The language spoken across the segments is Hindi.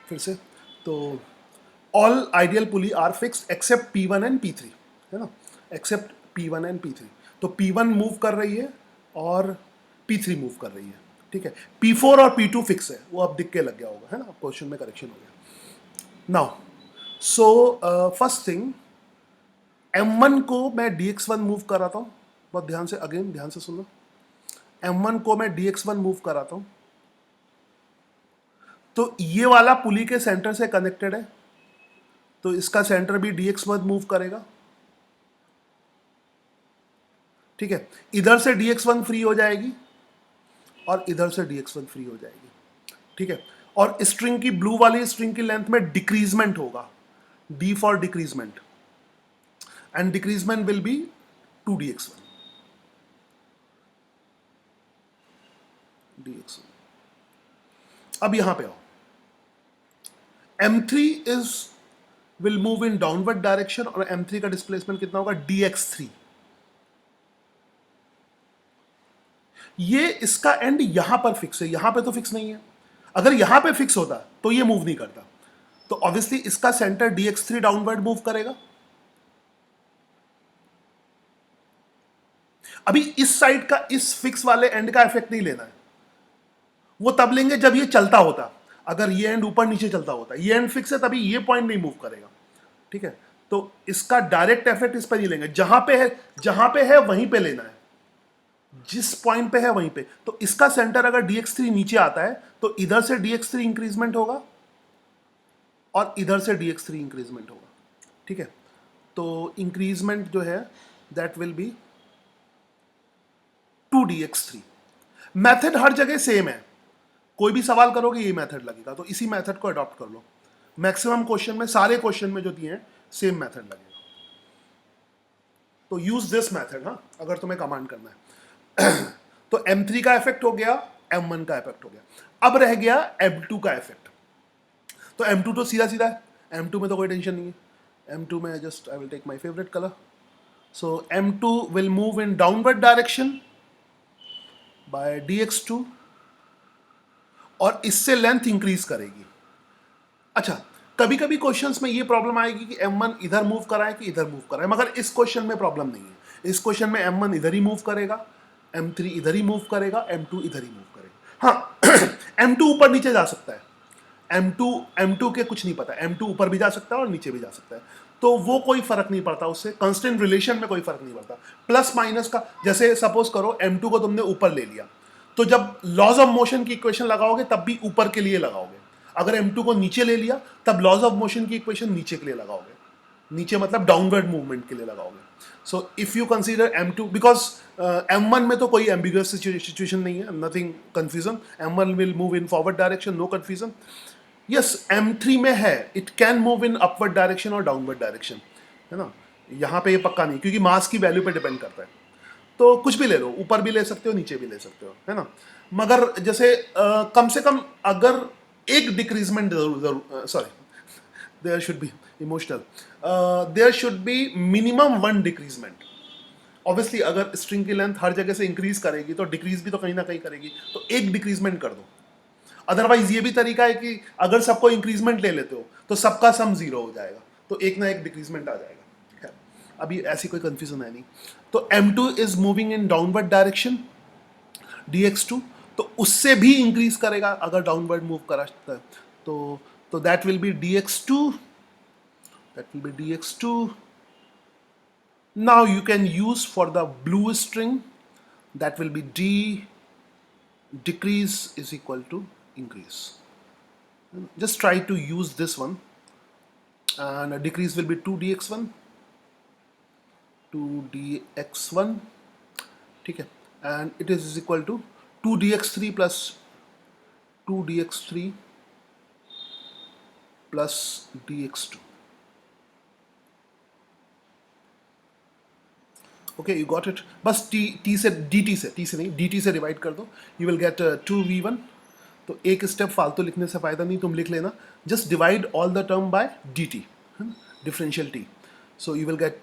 फिर से तो all ideal pulley are fixed except P1 and P3, है ना, एक्सेप्ट P1 एंड P3। तो P1 मूव कर रही है और P3 मूव कर रही है, ठीक है। P4 और P2 फिक्स है, वो अब दिख के लग गया होगा, है ना, क्वेश्चन में करेक्शन हो गया। Now so first thing, M1 को मैं DX1 मूव कराता हूँ, बहुत ध्यान से, अगेन ध्यान से सुनो। M1 को मैं DX1 मूव कराता हूँ, तो ये वाला पुली के सेंटर से कनेक्टेड है, तो इसका सेंटर भी DX1 मूव करेगा, ठीक है। इधर से DX1 फ्री हो जाएगी और इधर से DX1 फ्री हो जाएगी, ठीक है। और स्ट्रिंग की, ब्लू वाली स्ट्रिंग की लेंथ में डिक्रीजमेंट होगा, D for decreasement, and decreasement will be 2DX1, DX1। अब यहां पे आओ, M3 is will move in downward direction और M3 का डिस्प्लेसमेंट कितना होगा, DX3। ये इसका एंड यहां पर फिक्स है, यहां पे तो फिक्स नहीं है। अगर यहां पे फिक्स होता तो ये मूव नहीं करता, तो ऑब्वियसली इसका सेंटर DX3 डाउनवर्ड मूव करेगा। अभी इस साइड का, इस फिक्स वाले एंड का इफेक्ट नहीं लेना है, वो तब लेंगे जब ये चलता होता। अगर ये एंड ऊपर नीचे चलता होता, ये एंड फिक्स है, तभी ये पॉइंट नहीं मूव करेगा, ठीक है। तो इसका डायरेक्ट इफेक्ट इस पर नहीं लेंगे, जहां पे है वहीं पे लेना है, जिस पॉइंट पे है वहीं पे। तो इसका सेंटर अगर DX3 नीचे आता है तो इधर से DX3 इंक्रीजमेंट होगा और इधर से DX3 इंक्रीजमेंट होगा, ठीक है। तो इंक्रीजमेंट जो है that will be 2DX3। Method हर जगह सेम है, कोई भी सवाल करोगे ये मेथड लगेगा, तो इसी मेथड को अडॉप्ट कर लो। मैक्सिमम क्वेश्चन में, सारे क्वेश्चन में जो दिए हैं सेम मेथड लगेगा, तो यूज दिस मेथड, हाँ, अगर तुम्हें कमांड करना है। तो M3 का इफेक्ट हो गया, M1 का इफेक्ट हो गया, अब रह गया M2 का इफेक्ट। तो M2 तो सीधा सीधा है, M2 में तो कोई टेंशन नहीं है। M2 में just I will take my favourite colour, so M2 will move in downward direction by DX2 और इससे लेंथ इंक्रीज करेगी। अच्छा, कभी कभी क्वेश्चंस में ये प्रॉब्लम आएगी कि M1 इधर मूव कराए कि इधर मूव कराए, मगर इस क्वेश्चन में प्रॉब्लम नहीं है। इस क्वेश्चन में M1 इधर ही मूव करेगा, M3 इधर ही मूव करेगा, M2 इधर ही मूव करेगा। हाँ, M2 ऊपर नीचे जा सकता है, M2 के कुछ नहीं पता, M2 ऊपर भी जा सकता है और नीचे भी जा सकता है, तो वो कोई फर्क नहीं पड़ता, उससे कांस्टेंट रिलेशन में कोई फर्क नहीं पड़ता। प्लस माइनस का, जैसे सपोज करो M2 को तुमने ऊपर ले लिया, तो जब लॉज ऑफ मोशन की इक्वेशन लगाओगे तब भी ऊपर के लिए लगाओगे। अगर M2 को नीचे ले लिया तब लॉज ऑफ मोशन की इक्वेशन नीचे के लिए लगाओगे, नीचे मतलब डाउनवर्ड मूवमेंट के लिए लगाओगे। So if you consider M2, because M1 में तो कोई एम्बिगुअस सिचुएशन नहीं है, nothing confusion, M1 will move in forward direction, no confusion. Yes, M3 में है, it can move in upward direction और डाउनवर्ड डायरेक्शन, है ना। यहाँ पे ये पक्का नहीं, क्योंकि मास की वैल्यू पे डिपेंड करता है, तो कुछ भी ले लो, ऊपर भी ले सकते हो, नीचे भी ले सकते हो, है ना। मगर जैसे कम से कम अगर एक डिक्रीजमेंट जरूर जरूर, sorry, there should be emotional, there should be minimum 1 decrement. Obviously अगर स्ट्रिंग की लेंथ हर जगह से इंक्रीज करेगी तो डिक्रीज भी तो कहीं ना कहीं करेगी, तो एक डिक्रीजमेंट कर दो। अदरवाइज ये भी तरीका है कि अगर सबको इंक्रीजमेंट ले लेते हो तो सबका सम 0 हो जाएगा, तो एक ना एक डिक्रीजमेंट आ जाएगा। खैर, अभी ऐसी कोई कंफ्यूजन है नहीं। तो M2 is moving in downward direction, DX2 तो उससे भी इंक्रीज करेगा अगर डाउनवर्ड मूव कराता है, तो that will B DX2, that will be DX2. Now you can use for the blue string, that will be D decrease is equal to increase. Just try to use this one, and a decrease will be 2dx1, 2dx1, ठीक है, and it is equal to 2dx3 plus 2dx3 plus dx2. Okay, you got it. बस टी से टी से नहीं, dt से डिवाइड कर दो, यू विल गेट 2v1। तो एक स्टेप फालतू लिखने से फायदा नहीं, तुम लिख लेना, just divide all the term by dt, differential t। So you will get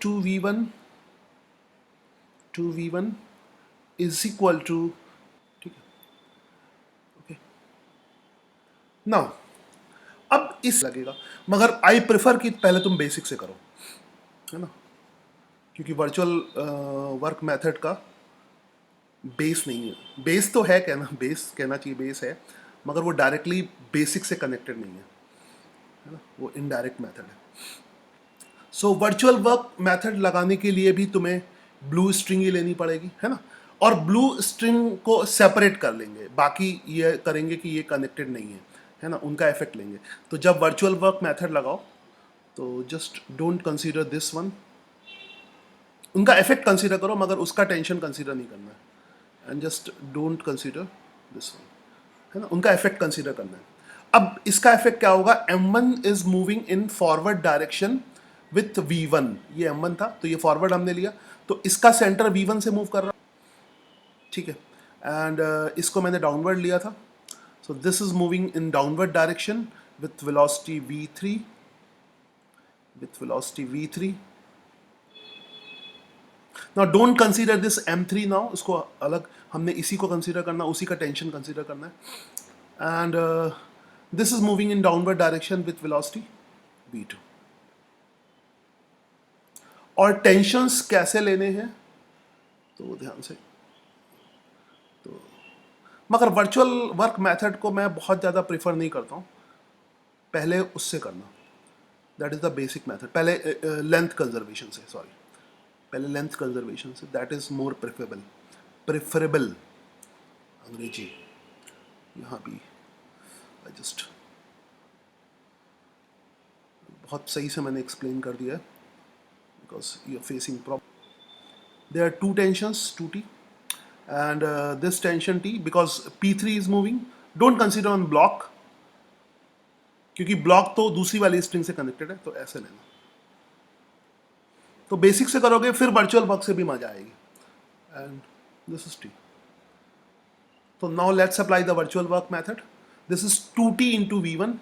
2v1 is equal to, ठीक है, ओके, ना अब इस लगेगा, मगर आई प्रेफर कि पहले तुम बेसिक से करो, है ना, क्योंकि वर्चुअल वर्क मेथड का बेस नहीं है, बेस तो है, कहना बेस कहना चाहिए, बेस है, मगर वो डायरेक्टली बेसिक से कनेक्टेड नहीं है ना, वो इनडायरेक्ट मेथड है। सो वर्चुअल वर्क मेथड लगाने के लिए भी तुम्हें ब्लू स्ट्रिंग ही लेनी पड़ेगी, है ना, और ब्लू स्ट्रिंग को सेपरेट कर लेंगे, बाकी ये करेंगे कि ये कनेक्टेड नहीं है ना, उनका इफेक्ट लेंगे। तो जब वर्चुअल वर्क मेथड लगाओ तो just don't consider this one, उनका इफेक्ट कंसीडर करो मगर उसका टेंशन कंसीडर नहीं करना है, and just don't consider this one, है ना, उनका इफेक्ट कंसीडर करना है। अब इसका इफेक्ट क्या होगा, M1 is moving in forward direction with V1, ये M1 था तो ये फॉरवर्ड हमने लिया, तो इसका सेंटर V1 से मूव कर रहा, ठीक है, एंड इसको मैंने डाउनवर्ड लिया था, so this is moving in downward direction with velocity V3, with velocity V3। Now don't consider this M3 now, इसको अलग, हमने इसी को कंसीडर करना, उसी का टेंशन कंसीडर करना है, and this is moving in downward direction with velocity V2। और टेंशन्स कैसे लेने हैं तो ध्यान से, तो मगर वर्चुअल वर्क मेथड को मैं बहुत ज़्यादा प्रेफर नहीं करता हूँ, पहले उससे करना, that is the basic method, पहले लेंथ कंजर्वेशन से, सॉरी, पहले लेंथ कंजर्वेशन से, that is more preferable, preferable, अंग्रेजी यहाँ भी जस्ट बहुत सही से मैंने एक्सप्लेन कर दिया है, because you are facing problem. There are two tensions 2T, and this tension T, because P3 is moving, don't consider on block, क्योंकि ब्लॉक तो दूसरी वाली स्ट्रिंग से कनेक्टेड है, तो ऐसे लेना, तो बेसिक से करोगे फिर वर्चुअल वर्क से भी मजा आएगी, एंड दिस इज T। तो now let's apply the virtual work method, this is 2T into V1,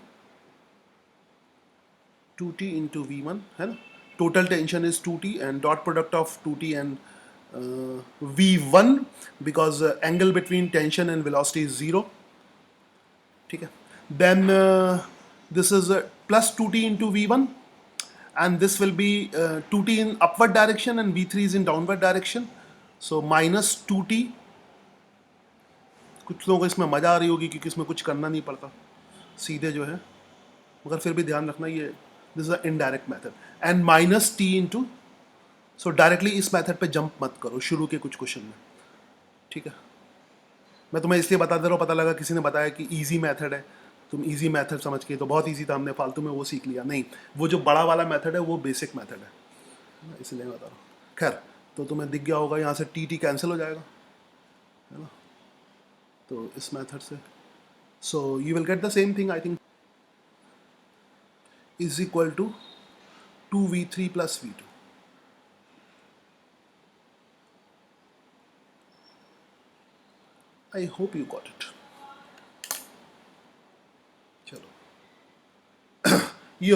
2T into V1, है ना, total tension is 2T and dot product of 2T and V1, because angle between tension and velocity is 0, ठीक है, then this is plus 2T into V1, and this will be 2T in upward direction and V3 is in downward direction, so minus 2T। कुछ लोगों को इसमें मज़ा आ रही होगी क्योंकि इसमें कुछ करना नहीं पड़ता, सीधे जो है, मगर फिर भी ध्यान रखना ये this is indirect method, and minus T into, so directly इस मेथड पे जंप मत करो शुरू के कुछ क्वेश्चन में, ठीक है, मैं तुम्हें इसलिए बता दे रहा हूँ, पता लगा किसी ने बताया कि इजी मेथड है, तुम इजी मेथड समझ के, तो बहुत इजी था, हमने फालतू में वो सीख लिया, नहीं, वो जो बड़ा वाला मेथड है वो बेसिक मेथड है, इसलिए मैं बता रहा हूँ। खैर, तो तुम्हें दिख गया होगा यहाँ से T कैंसिल हो जाएगा, है ना, तो इस मेथड से, so you will get the same thing, I think is equal to 2V3 plus V2। I hope you got it.